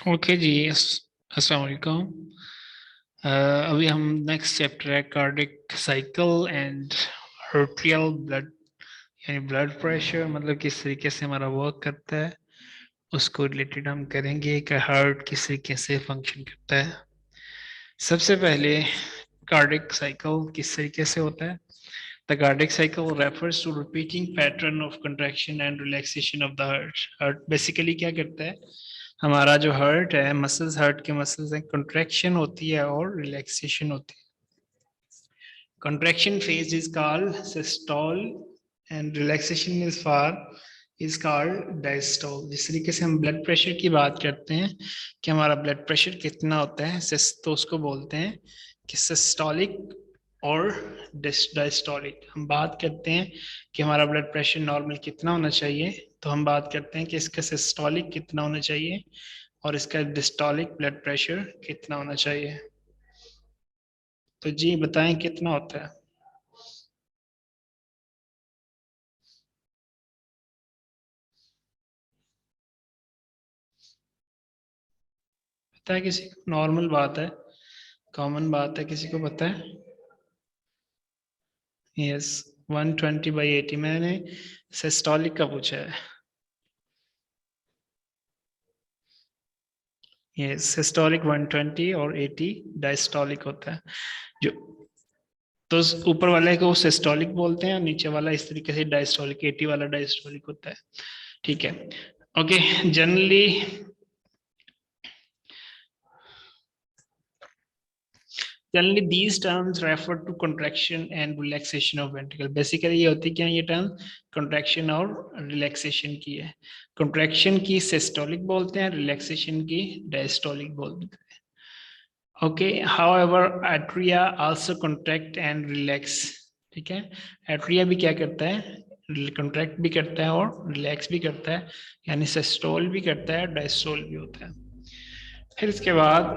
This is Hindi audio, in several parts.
ओके जी। अस्सलाम वालेकुम। अभी हम नेक्स्ट चैप्टर है कार्डिक साइकिल एंड आर्terial ब्लड, यानी ब्लड प्रेशर मतलब किस तरीके से हमारा वर्क करता है उसको रिलेटेड हम करेंगे कि हार्ट किस तरीके से फंक्शन करता है। सबसे पहले कार्डिक साइकिल किस तरीके से होता है। The cardiac cycle refers to repeating pattern of contraction and relaxation of the heart. Heart basically क्या करता है, हमारा जो हार्ट है, मसल्स, हार्ट के मसल्स हैं, कंट्रैक्शन होती है और रिलैक्सेशन होती है। Contraction phase is called systole and relaxation is called diastole. जिस तरीके से हम ब्लड प्रेशर की बात करते हैं कि हमारा ब्लड प्रेशर कितना होता है, तो उसको बोलते हैं कि सिस्टोलिक और डायस्टोलिक। हम बात करते हैं कि हमारा ब्लड प्रेशर नॉर्मल कितना होना चाहिए, तो हम बात करते हैं कि इसका सिस्टोलिक कितना होना चाहिए और इसका डिस्टोलिक ब्लड प्रेशर कितना होना चाहिए। तो जी बताएं कितना होता है। पता है किसी को? नॉर्मल बात है, कॉमन बात है, किसी को पता है? यस, 120/80। मैंने सिस्टोलिक का पूछा है। ये सिस्टोलिक 120 और 80 डायस्टोलिक होता है। जो तो ऊपर वाले को सिस्टोलिक बोलते हैं और नीचे वाला इस तरीके से डायस्टोलिक, 80 वाला डायस्टोलिक होता है। ठीक है। Okay. Generally Generally, these terms refer to contraction and relaxation of ventricle. Basically, ये होती क्या है ये टर्म? contraction और relaxation की है। contraction की systolic बोलते हैं, relaxation की diastolic बोलते हैं। Okay. However, atria also contract and relax. ठीक है। atria भी क्या करता है? contract भी करता है और relax भी करता है, यानी systole भी करता है, diastole भी होता है। फिर इसके बाद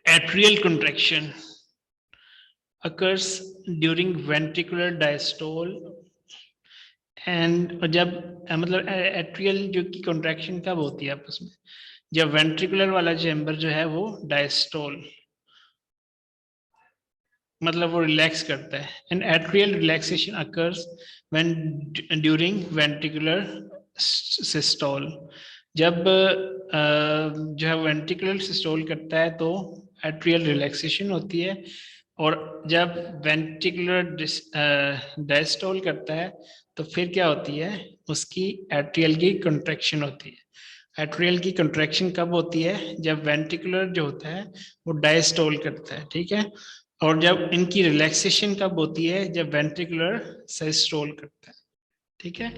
atrial contraction occurs during ventricular diastole and जब मतलब एट्रियल जो की कॉन्ट्रैक्शन कब होती है आपस में, जब वेंट्रिकुलर वाला चैम्बर जो है वो डायस्टोल मतलब वो रिलैक्स करता है। And atrial relaxation occurs when during ventricular systole. जब जो है वेंट्रिकुलर सिस्टोल करता है तो एट्रियल रिलैक्सेशन होती है, और जब वेंट्रिकुलर डायस्टोल करता है तो फिर क्या होती है, उसकी एट्रियल की कंट्रैक्शन होती है। एट्रियल की कंट्रैक्शन कब होती है? जब वेंट्रिकुलर जो होता है वो डायस्टोल करता है। ठीक है। और जब इनकी रिलैक्सेशन कब होती है? जब वेंट्रिकुलर सिस्टोल करता है। ठीक है।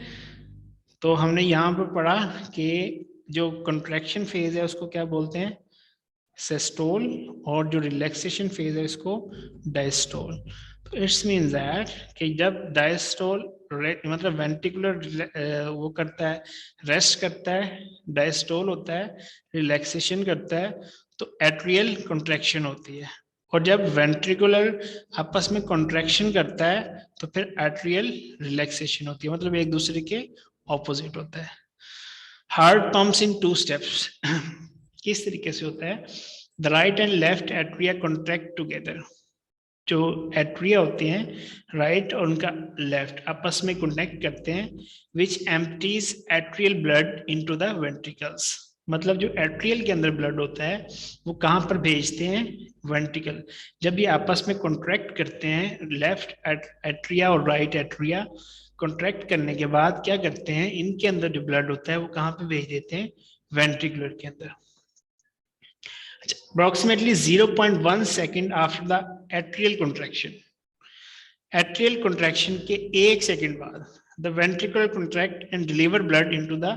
तो हमने यहाँ पर पढ़ा कि जो कंट्रैक्शन फेज है उसको क्या बोलते हैं? सिस्टोल। और जो रिलैक्सेशन फेज है इसको डायस्टोल। तो इट्स मीन दैट कि जब डायस्टोल मतलब वेंट्रिकुलर वो करता है, रेस्ट करता है, डायस्टोल होता है, रिलैक्सेशन करता है, तो एट्रियल कंट्रैक्शन होती है। और जब वेंट्रिकुलर आपस में कॉन्ट्रैक्शन करता है तो फिर एट्रियल रिलैक्सेशन होती है, मतलब एक दूसरे के ऑपोजिट होता है। हार्ट पंप्स इन टू स्टेप्स। किस तरीके से होता है? The right and left atria contract together. जो एट्रिया होते हैं राइट और उनका लेफ्ट आपस में कनेक्ट करते हैं, which empties atrial blood into the ventricles. मतलब जो एट्रियल के अंदर ब्लड होता है वो कहाँ पर भेजते हैं? वेंट्रिकल। जब ये आपस में कॉन्ट्रैक्ट करते हैं, लेफ्ट एट्रिया और राइट एट्रिया कॉन्ट्रैक्ट करने के बाद क्या करते हैं, इनके अंदर जो ब्लड होता है वो कहाँ पे भेज देते हैं? वेंट्रिकुलर के अंदर। Approximately 0.1 second after the atrial contraction, atrial contraction के 1 सेकंड बाद the ventricular contract and deliver blood into the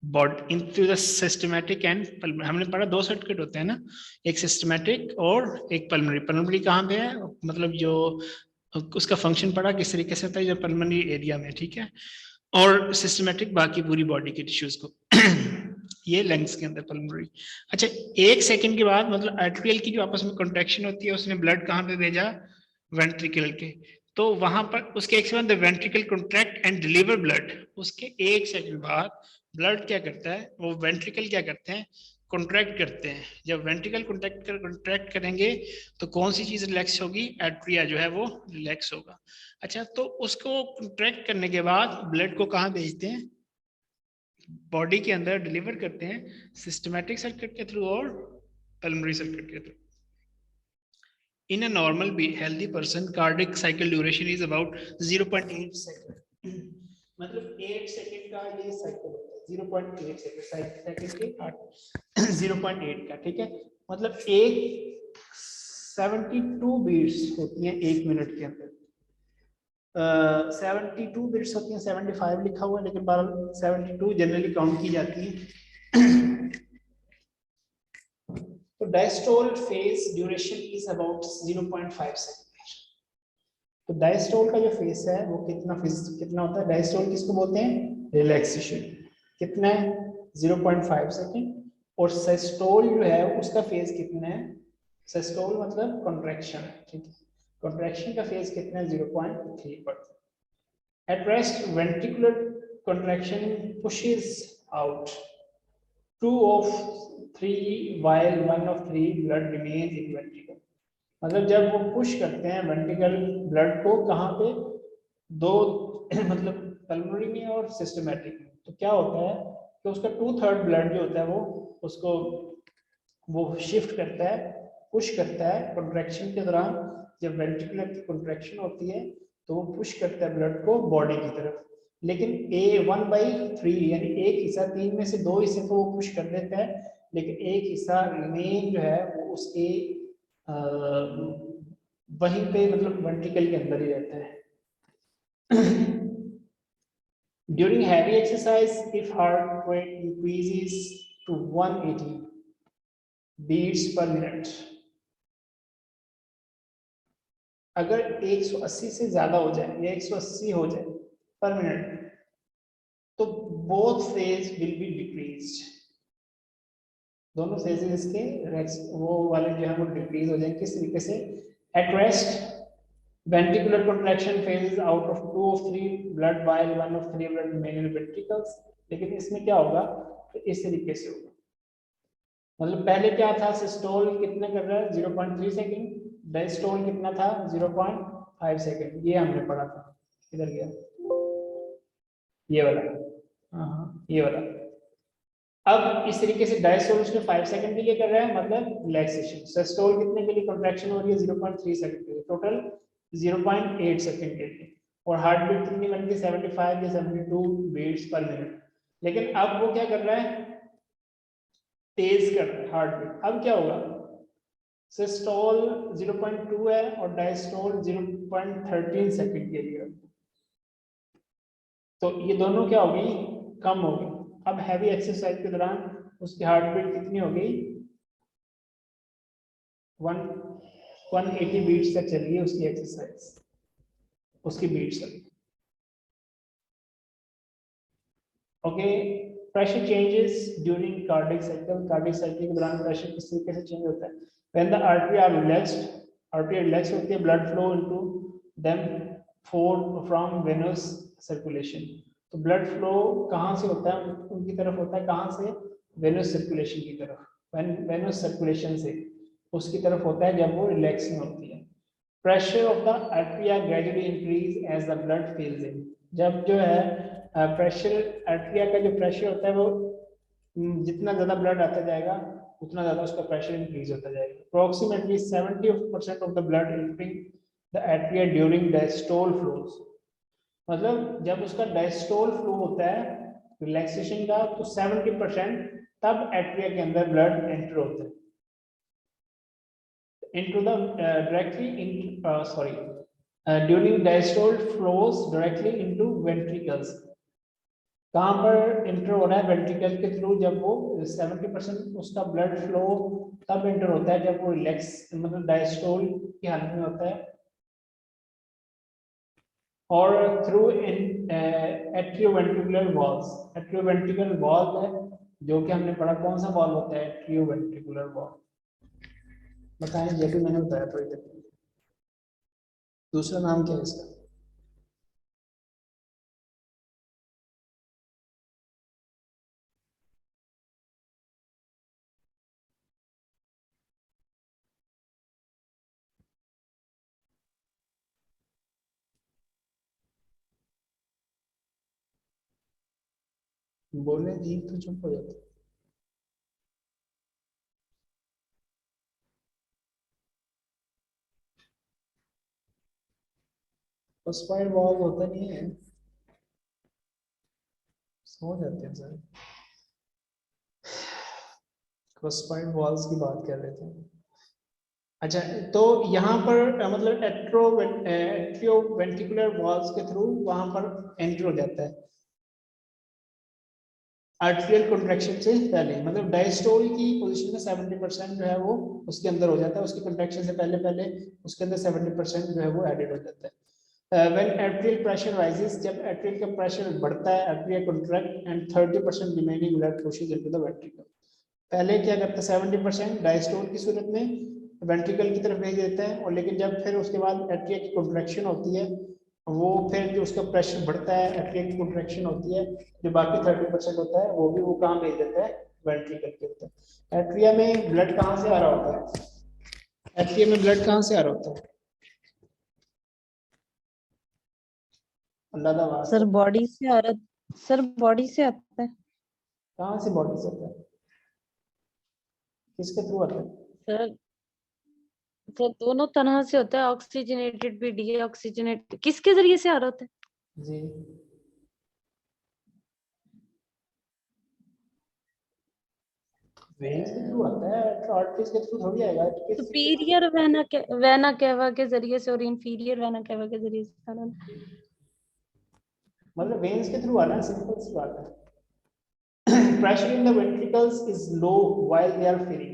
body, into the systematic and pulmonary. हमने पढ़ा दो सर्किट होते हैं ना, एक सिस्टमैटिक और एक पल्मोनरी। पल्मोनरी कहाँ पे है, मतलब जो उसका फंक्शन पढ़ा किस तरीके से होता है, जो पल्मोनरी एरिया में। ठीक है। और सिस्टमैटिक बाकी पूरी बॉडी के टिश्यूज को। ये लंग्स के अंदर पल्मोनरी। अच्छा, 1 सेकंड के बाद मतलब एट्रियल की जो आपस में कॉन्ट्रैक्शन होती है उसने ब्लड कहाँ पे भेजा? वेंट्रिकल के। तो वहां पर उसके 1 second ventricle contract and deliver blood, उसके 1 सेकंड बाद ब्लड क्या करता है, वो वेंट्रिकल क्या करते हैं, कॉन्ट्रैक्ट करते हैं। जब वेंट्रिकल कॉन्ट्रैक्ट करेंगे तो कौन सी चीज रिलैक्स होगी, एट्रिया जो है वो रिलैक्स होगा। अच्छा, तो उसको कॉन्ट्रैक्ट करने के बाद ब्लड को कहाँ भेजते हैं, बॉडी के अंदर डिलीवर करते हैं, सिस्टमैटिक सर्किट के थ्रू और पल्मोनरी सर्किट के through. In a normal healthy person, cardiac cycle duration is about 0.8 second. मतलब 8 सेकंड का ये साइकिल होता है, 0.8 सेकंड के 0.8 का, ठीक है। मतलब एक 72 बीट्स होती हैं एक मिनट के अंदर। 72 बीट्स होती हैं, 75 लिखा हुआ है लेकिन 72 जनरली काउंट की जाती है। तो diastole phase duration is about 0.5 second. तो डायस्टोल का जो फेज है वो कितना होता है, डायस्टोल किसको बोलते हैं, रिलैक्सेशन, कितना है 0.5 सेकंड। और सिस्टोल जो है उसका फेज कितना है, सिस्टोल मतलब कॉन्ट्रैक्शन है, ठीक है, कॉन्ट्रैक्शन का फेज कितना है 0.3%। At rest ventricular contraction pushes out 2 of 3 while 1 of 3 blood remains in ventricle। मतलब जब वो पुश करते हैं वेंट्रिकल ब्लड को, कहाँ पे, दो मतलब पल्मोनरी में और सिस्टमैटिक में, तो क्या होता है कि उसका 2/3 ब्लड जो होता है वो उसको वो शिफ्ट करता है, पुश करता है कॉन्ट्रैक्शन के दौरान। जब वेंट्रिकुलर की कॉन्ट्रैक्शन होती है तो वो पुश करता है ब्लड को बॉडी की तरफ। लेकिन A1/3 यानी एक हिस्सा, 3 में से 2 हिस्से को वो पुश कर देता है, लेकिन एक हिस्सा रिमेन जो है वो उसके वहीं पे मतलब वेंट्रिकल के अंदर ही रहता है। During heavy exercise, if heart rate increases to 180 beats per minute, अगर 180 से ज्यादा हो जाए या 180 हो जाए पर मिनट, तो both phase will be decreased, दोनों फेजेस इसके वो वाले जो है वो डिक्रीज हो जाएंगे। किस तरीके से, at rest ventricular contraction phases out of 2 of 3 blood while 1 of 3 blood remain in ventricles। लेकिन इसमें क्या होगा, तो इस तरीके से होगा, मतलब पहले क्या था, सिस्टोल कितना कर रहा है 0.3 सेकंड, डायस्टोल कितना था 0.5 सेकंड, ये हमने पढ़ा था, किधर गया ये वाला, हाँ ये वाला। अब इस तरीके से डायस्टोल उसने 5 सेकंड के लिए कर रहा है, मतलब रिलैक्सेशन। सिस्टोल कितने के लिए कॉन्ट्रैक्शन हो रही है 0.3 सेकंड के लिए, टोटल 0.8 सेकंड के लिए। और हार्ट बीट कितनी बन गई 75 या 72 बीट्स पर मिनट। लेकिन अब वो क्या कर रहा है, तेज कर रहा है हार्ट बीट। अब क्या होगा, सिस्टोल 0.2 है और डायस्टोल 0.13 सेकंड के लिए, तो ये दोनों क्या होगी, कम होगी। अब हैवी एक्सरसाइज के दौरान उसकी हार्ट बीट कितनी हो गई, 180 बीट्स तक चली है उसकी एक्सरसाइज, उसकी बीट्स तक। Okay, pressure changes during cardiac cycle, cardiac cycle के दौरान प्रेशर किस तरीके से चेंज होता है, when the artery are relaxed, artery relax होती है, blood flow into them from venous circulation. तो ब्लड फ्लो कहाँ से होता है, उनकी तरफ होता है, कहाँ से, वेनस सर्कुलेशन की तरफ, वेनस सर्कुलेशन से उसकी तरफ होता है जब वो रिलैक्सिंग होती है। Pressure of the atria gradually increase as the blood fills in. जब जो है प्रेशर, आर्टरिया का जो प्रेशर होता है वो जितना ज्यादा ब्लड आता जाएगा उतना ज्यादा उसका प्रेशर इंक्रीज होता जाएगा। Approximately 70% of the blood entering the atria during diastole flows. मतलब जब उसका डायस्टोल फ्लो होता है रिलैक्सेशन का, तो 70% तब आर्टरिया के अंदर ब्लड एंटर होता है into the directly in sorry during diastole flows directly into ventricles। कहाँ पर इंटर हो रहा है, वेंट्रिकल के थ्रू। जब वो 70% उसका ब्लड फ्लो तब इंटर होता है जब वो रिलैक्स मतलब डायस्टोल की हालत में होता है, और थ्रू इन एट्रियोवेंट्रिकुलर वॉल्स। एट्रियोवेंट्रिकुलर वॉल्व है जो कि हमने पढ़ा, कौन सा वॉल्व होता है, एट्रियोवेंट्रिकुलर वॉल्व, बताएं, ये भी मैंने बताया थोड़ी देर, दूसरा नाम क्या है इसका। बोले जी तो चुप हो जाते। फॉस्फाइड वॉल्व होता नहीं है, सो जाते हैं सर। फॉस्फाइड वॉल्व्स की बात कर रहे थे। अच्छा, तो यहाँ पर मतलब एट्रियोवेंट्रिकुलर वॉल्व्स के थ्रू वहां पर एंटर हो जाता है आर्टेरियल कॉन्ट्रैक्शन से पहले, मतलब डायस्टोल की पोजीशन में 70% जो है वो उसके अंदर हो जाता है, उसकी कॉन्ट्रैक्शन से पहले पहले उसके अंदर 70% जो है वो एडेड हो जाता है। व्हेन आर्टेरियल प्रेशर राइजेस, जब आर्टेरियल का प्रेशर बढ़ता है, arteria contract and 30% remaining blood pushes into the ventricle. पहले क्या करता है, 70% डायस्टोल की सूरत में वेंट्रिकल की तरफ भेज देता है, और लेकिन जब फिर उसके बाद एट्रिया की कॉन्ट्रैक्शन होती है, वो फिर जो उसका प्रेशर बढ़ता है, एट्रिया की कॉन्ट्रैक्शन होती है, जो बाकी 30% होता है वो भी वो कहाँ भेज देता है, वेंट्रिकल के ऊपर। एट्रिया में ब्लड कहाँ से आ रहा होता है, एट्रिया में ब्लड कहाँ से आ रहा होता है? अंदाजा वास्ता सर बॉडी से आ रहा, सर बॉडी से आता है कहाँ से बॉडी से आता है, किसके थ्रू आता है? सर। सर दोनों तरह से होता है, ऑक्सीजनेटेड भी, डीऑक्सीजनेटेड, किसके जरिए से आ रहा होता है? जी वेन्स के थ्रू आता है, आर्टरीज के थ्रू थोड़ी आएगा। सुपीरियर वेना केवा के जरिए से और इंफीरियर वेना केवा के जरिए से आ रहा है। मतलब वेन्स के थ्रू आना, सिंपल सी बात है। Pressure in the ventricles is low while they are filling.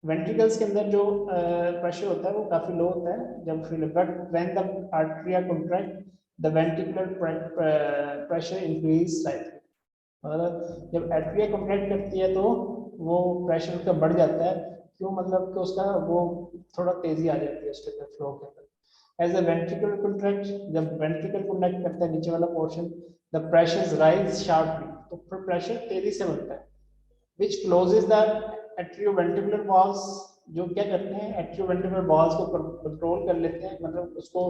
Ventricles के अंदर जो प्रेशर होता है वो काफी लो होता है जब fill, but when the atria contract the ventricular pressure increase slightly. मतलब जब आर्टरिया कॉन्ट्रैक्ट करती है तो वो प्रेशर उसका बढ़ जाता है, क्यों, मतलब कि उसका वो थोड़ा तेजी आ जाती है उसके अंदर फ्लो के अंदर। एज अ वेंट्रिकल कॉन्ट्रैक्ट, जब वेंट्रिकल कॉन्ट्रैक्ट करता है नीचे वाला portion, the pressure rise sharply, तो फिर प्रेशर तेजी से बढ़ता है, which closes the atrioventricular walls, जो क्या करते हैं एट्रियोवेंट्रिकुलर वॉल्स को कंट्रोल कर लेते हैं, मतलब उसको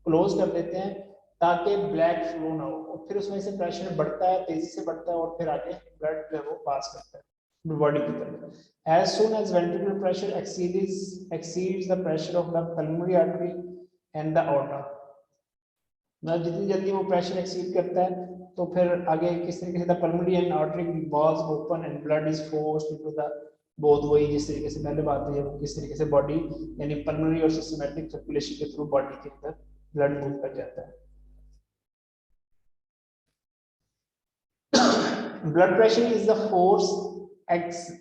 क्लोज कर देते हैं ताकि ब्लैक फ्लो ना हो, और फिर उसमें से प्रेशर बढ़ता है, तेजी से बढ़ता है, और फिर आगे ब्लड जो है वो पास करता है बॉडी की तरफ। as soon as ventricular pressure exceeds the pressure of the pulmonary artery and the aorta, मतलब जितनी जल्दी वो प्रेशर एक्सीड करता है तो फिर आगे किस तरीके से the pulmonary and artery walls open and blood is forced into the both, वही जिस तरीके से पहले बात हुई है, किस तरीके से बॉडी यानी पल्मोनरी और सिस्टमैटिक सर्कुलेशन के थ्रू बॉडी के अंदर ब्लड मूव कर जाता है। Blood pressure is the force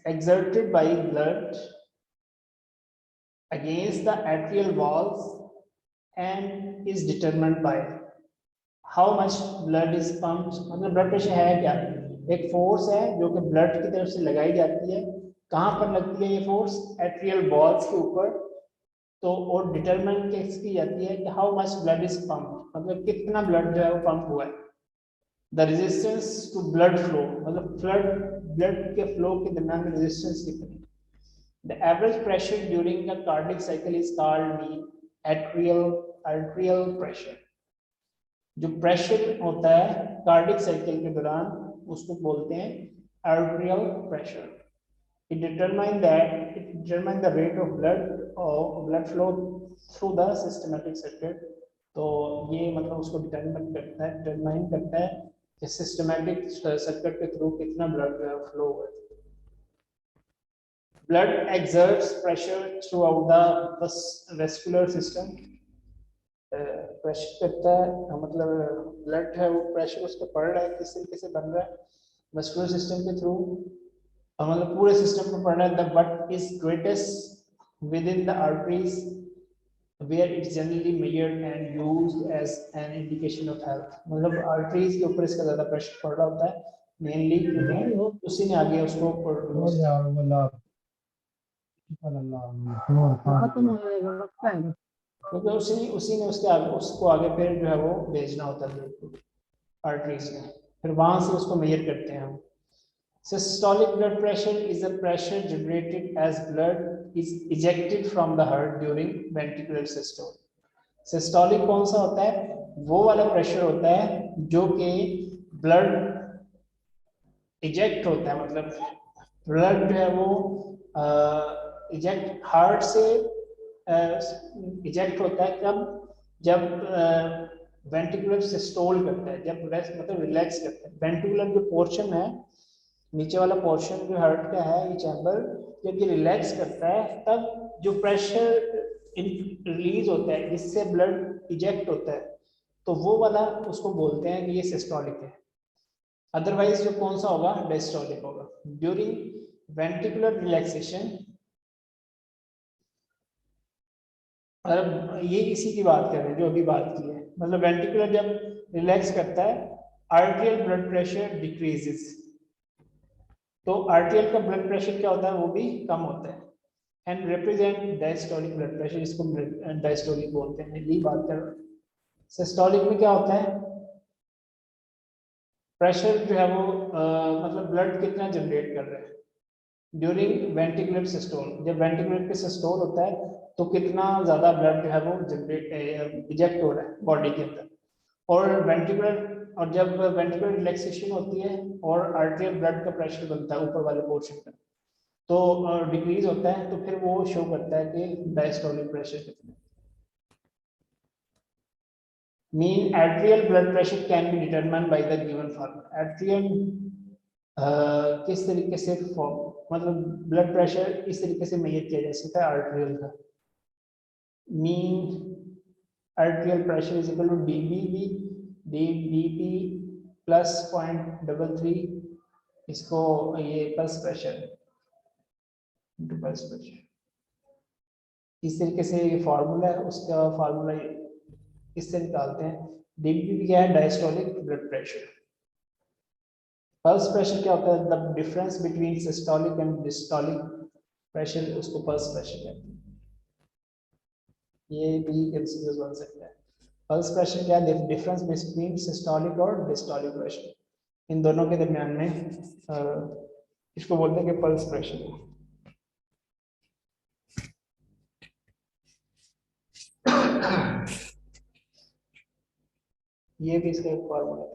exerted by blood against the arterial walls and is determined by how much blood is pumped. मतलब ब्लड प्रेशर है क्या, एक फोर्स है जो कि ब्लड की तरफ से लगाई जाती है, कहाँ पर लगती है ये फोर्स, एट्रियल वॉल्स के ऊपर, तो और डिटरमाइन की जाती है कि how much blood is pumped, मतलब कितना ब्लड जो है वो पंप हुआ है। The resistance to blood flow, मतलब ब्लड के फ्लो के दरमियान में रेजिस्टेंस कितनी। The average pressure during the cardiac cycle is called mean arterial pressure. जो प्रेशर होता है कार्डिक साइकिल के दौरान उसको बोलते हैं arterial pressure. It determine the rate of blood flow through the systematic circuit. तो ये मतलब उसको डिटरमाइन करता है कि सिस्टमैटिक सर्किट के थ्रू कितना ब्लड फ्लो हुआ है। Blood exerts pressure throughout the vascular system। Pressure करता है, मतलब ब्लड है वो प्रेशर उस पर पड़ रहा है, किस तरीके से बन रहा है, मस्कुलर सिस्टम के थ्रू, मतलब पूरे सिस्टम पर पड़ रहा है। The but is greatest within the arteries where it's generally measured and used as an indication of health. मतलब आर्टरीज के ऊपर इसका ज्यादा प्रेशर पड़ रहा होता है मेनली, क्योंकि उसी ने आगे उसको क्योंकि उसी ने उसके आगे उसको आगे फिर जो है वो भेजना होता है आर्टरीज में, फिर वहां से उसको मेजर करते हैं हम। Systolic blood pressure is a pressure generated as blood is ejected from the heart during ventricular systole। Systolic कौन सा होता है, वो वाला प्रेशर होता है जो कि ब्लड इजेक्ट होता है, मतलब ब्लड जो है वो इजेक्ट हार्ट से इजेक्ट होता है कब, जब वेंट्रिकुलर सिस्टोल करता है, जब रेस्ट मतलब रिलैक्स करता है। वेंट्रिकुलर जो पोर्शन है, नीचे वाला पोर्शन जो हार्ट का है, ये चैम्बर जब ये रिलैक्स करता है तब जो प्रेशर रिलीज होता है जिससे ब्लड इजेक्ट होता है, तो वो वाला उसको बोलते हैं कि ये सिस्टोलिक है। अदरवाइज जो कौन सा होगा, डायस्टोलिक होगा। ड्यूरिंग वेंट्रिकुलर रिलैक्सेशन, मतलब ये इसी की बात कर रहे हैं जो अभी बात की है, मतलब वेंट्रिकुलर जब रिलैक्स करता है आर्टेरियल ब्लड प्रेशर डिक्रीजेस, तो आर्टेरियल का ब्लड प्रेशर क्या होता है, वो भी कम होता है। And represent diastolic blood pressure, जिसको डायस्टोलिक बोलते हैं, यही बात कर रहे हैं। सिस्टोलिक में क्या होता है, प्रेशर जो है वो मतलब ब्लड कितना जनरेट कर रहा है ड्यूरिंग वेंट्रिकुलर सिस्टोल, जब वेंट्रिकुलर पे सिस्टोल होता है तो कितना ज्यादा ब्लड जो है वो जनरेट इजेक्ट हो रहा है बॉडी के अंदर। और वेंट्रिकुलर, और जब वेंट्रिकुलर रिलैक्सेशन होती है और आर्टेरियल ब्लड का प्रेशर बनता है ऊपर वाले पोर्शन का, तो डिक्रीज होता है, तो फिर वो शो करता है कि डायस्टोलिक प्रेशर कितना है। Mean arterial blood pressure can be determined by the given formula. Arterial किस तरीके से मतलब ब्लड प्रेशर इस तरीके से मेजर किया जा सकता है आर्टेरियल का। Mean arterial pressure is equal to DBV DP plus 0.33, इसको ये pulse pressure into pulse pressure, इस तरीके से ये फार्मूला है, उसका फार्मूला इससे निकालते हैं। डीबीपी क्या है, diastolic blood pressure. Pulse pressure क्या होता है, the difference between systolic and diastolic pressure, उसको पल्स प्रेशर कहते हैं। ये भी एमसीक्यूज बन सकता है। पल्स प्रेशर क्या है, डिफरेंस बिटवीन सिस्टोलिक और डिस्टोलिक प्रेशर, इन दोनों के दरमियान में इसको बोलते हैं कि पल्स प्रेशर। ये भी इसका एक फॉर्मूला है।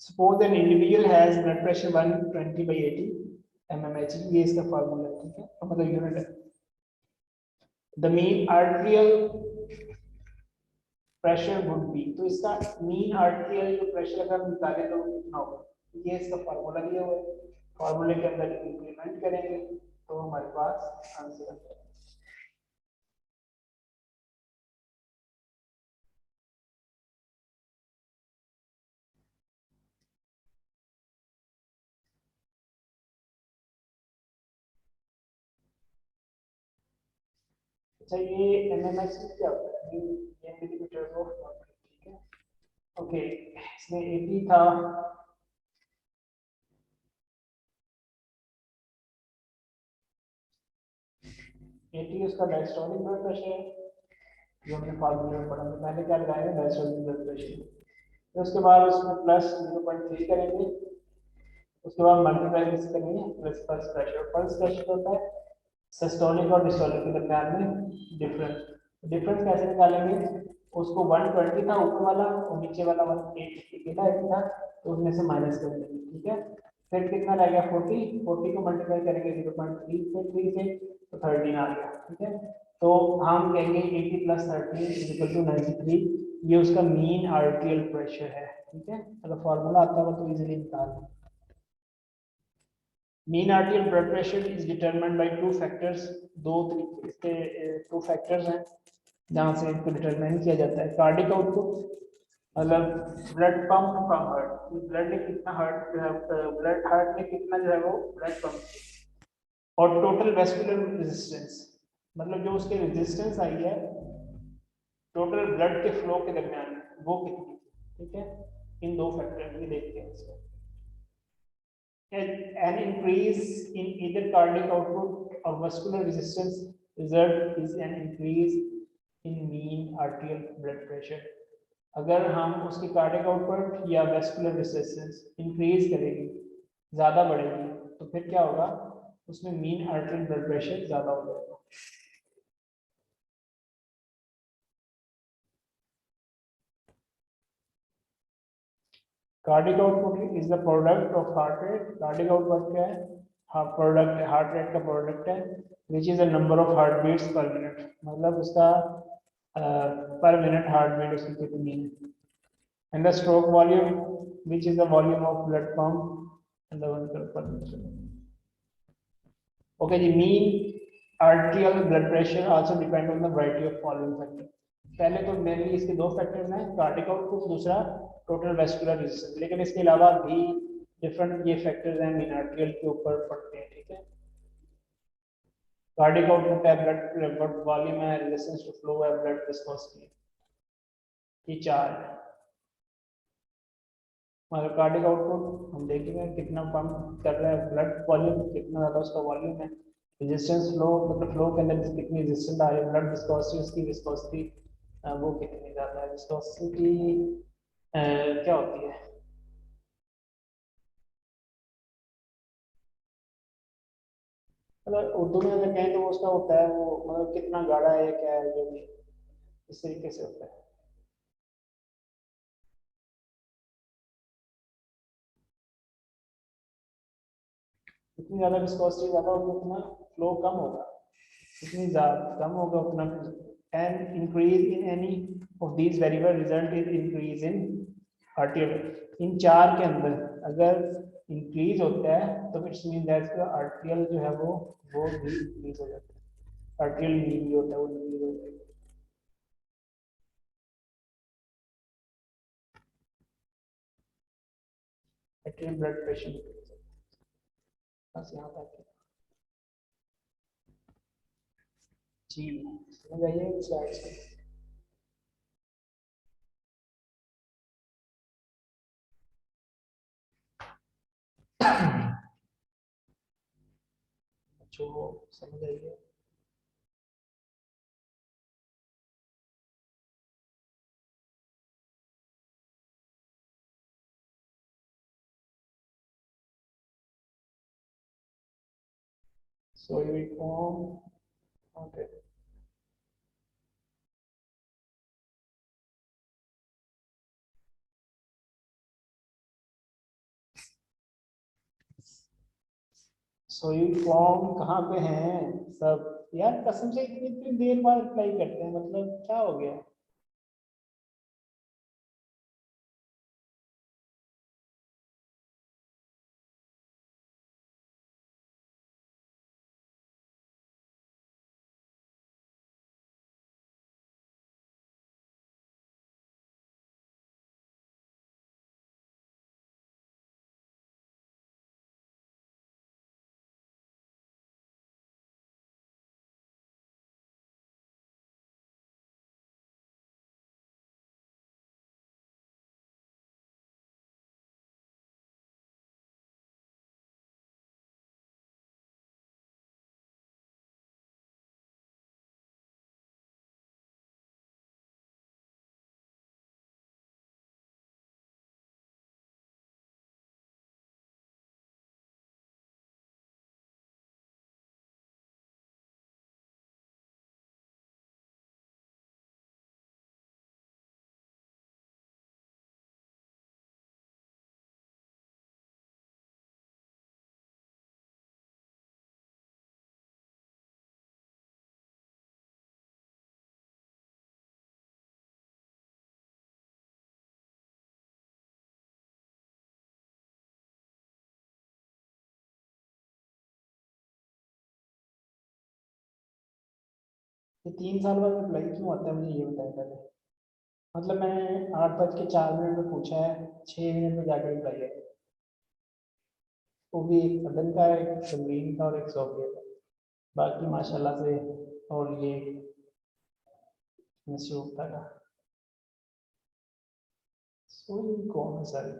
Suppose an individual has blood pressure 120/80 mmHg, ये इसका फॉर्मूला है, ठीक है, तो मतलब यूनिट है। The mean arterial pressure would be, तो इसका mean arterial जो pressure अगर हम निकालें तो कितना होगा, ये इसका फॉर्मूला दिया हुआ है, फॉर्मूले के अंदर इंप्लीमेंट करेंगे तो हमारे पास आंसर आ जाएगा। अच्छा, ये एमएमएच क्या होता है, ये मिलीमीटर ऑफ मर्क्यूरी, ठीक है। ओके, इसमें 80 था, 80 उसका डायस्टोलिक ब्लड प्रेशर है, जो हमने फार्मूले में पढ़ा था। पहले क्या लगाएंगे, डायस्टोलिक ब्लड प्रेशर, फिर उसके बाद उसमें प्लस 0.3 करेंगे, उसके बाद मल्टीप्लाई किस करेंगे, plus pulse pressure. Pulse pressure होता है सिस्टोलिक और डिस्टोलिक के दरमियान में डिफरेंस। डिफरेंस कैसे निकालेंगे, उसको 120 था ऊपर वाला और नीचे वाला 180 था, तो उसमें से माइनस कर देंगे, ठीक है। फिर कितना रह गया, 40 को मल्टीप्लाई करेंगे 0.3 से 3 से, तो 13 आ गया, ठीक है। तो हम कहेंगे 80 + 13 = 93, ये उसका मीन आर्टेरियल प्रेशर है, ठीक है। अगर फॉर्मूला आता होगा तो इजीली निकाल लें। Mean arterial blood pressure is determined by two factors, दो तरीके इसके टू फैक्टर्स हैं जहां से इनको डिटरमाइन किया जाता है। कार्डिक आउटपुट, मतलब blood pump from heart, blood ने कितना हार्ट जो है, ब्लड हार्ट ने कितना जो है वो ब्लड पंप किया। और टोटल वेस्कुलर रेजिस्टेंस, मतलब जो उसके रेजिस्टेंस आई है टोटल ब्लड के फ्लो के दरमियान वो कितनी, ठीक है। इन दो फैक्टर भी देखते हैं इसको। An increase in either cardiac output or vascular resistance result is an increase in mean arterial blood pressure। अगर हम उसकी कार्डियक आउटपुट या वेस्कुलर रेजिस्टेंस इंक्रीज करेंगे, ज्यादा बढ़ेगी, तो फिर क्या होगा, उसमें मीन आर्टेरियल ब्लड प्रेशर ज्यादा हो जाएगा। Cardiac output is the product of heart rate. Cardiac output क्या है? प्रोडक्ट है, हार्ट रेट का प्रोडक्ट है, which is the number of heart beats per minute, मतलब उसका पर मिनट हार्ट बीट उसकी कितनी है। And the stroke volume which is the volume of blood pump and the one per minute. Okay जी, mean arterial blood pressure also depend on the variety of following factor. पहले तो मेनली इसके दो फैक्टर्स हैं, कार्डिक आउटपुट, दूसरा टोटल वेस्कुलर रेजिस्टेंस, लेकिन इसके अलावा भी डिफरेंट ये फैक्टर्स हैं मीन आर्टियल के ऊपर पड़ते हैं, ठीक है। कार्डिक आउटपुट है, ब्लड वॉल्यूम है, रेजिस्टेंस टू फ्लो है, ब्लड विस्कोसिटी, ये चार है। मतलब कार्डिक आउटपुट हम देखेंगे कितना पंप कर रहा है, ब्लड वॉल्यूम कितना ज़्यादा उसका वॉल्यूम है, रेजिस्टेंस फ्लो मतलब फ्लो के अंदर कितनी रेजिस्टेंस आ रही है, ब्लड विस्कोसिटी उसकी विस्कोसिटी वो कितनी ज़्यादा है। विस्कोसिटी क्या होती है? मतलब उर्दू में अगर कहें तो वो उसका होता है वो मतलब कितना गाढ़ा है क्या है, जो भी इस तरीके से होता है। जितनी ज़्यादा विस्कोसिटी ज़्यादा होगी उतना फ्लो कम होगा, जितनी ज़्यादा कम होगा उतना। And increase in any of these variable result is increase in arterial. इन चार के अंदर अगर इंक्रीज होता है तो इट्स मीन दैट आर्टियल जो है वो भी इंक्रीज हो जाता है, आर्टियल मीन जो होता है वो इंक्रीज हो जाता है। आर्टियल ब्लड प्रेशर बस यहाँ तक जी, समझ आइए स्लाइड से। जो समझ आइए। So you will form, okay. So you form कहाँ पे हैं सब यार, कसम से इतनी इतनी देर बाद अप्लाई करते हैं, मतलब क्या हो गया। ये 3 साल बाद अप्लाई क्यों होता है, मुझे ये बताया पहले। मतलब मैंने 8:04 में पूछा है, 6 मिनट में जाकर अप्लाई है, वो भी एक सदन का, एक तमरीन का और एक सॉफ्टवेयर का, बाकी माशाल्लाह से। और ये मशरूफता का। सोई कौन है सर,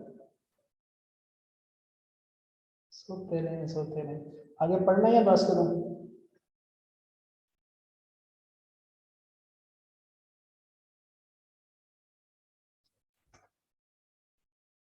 सोते रहे आगे पढ़ना या बस करूँ।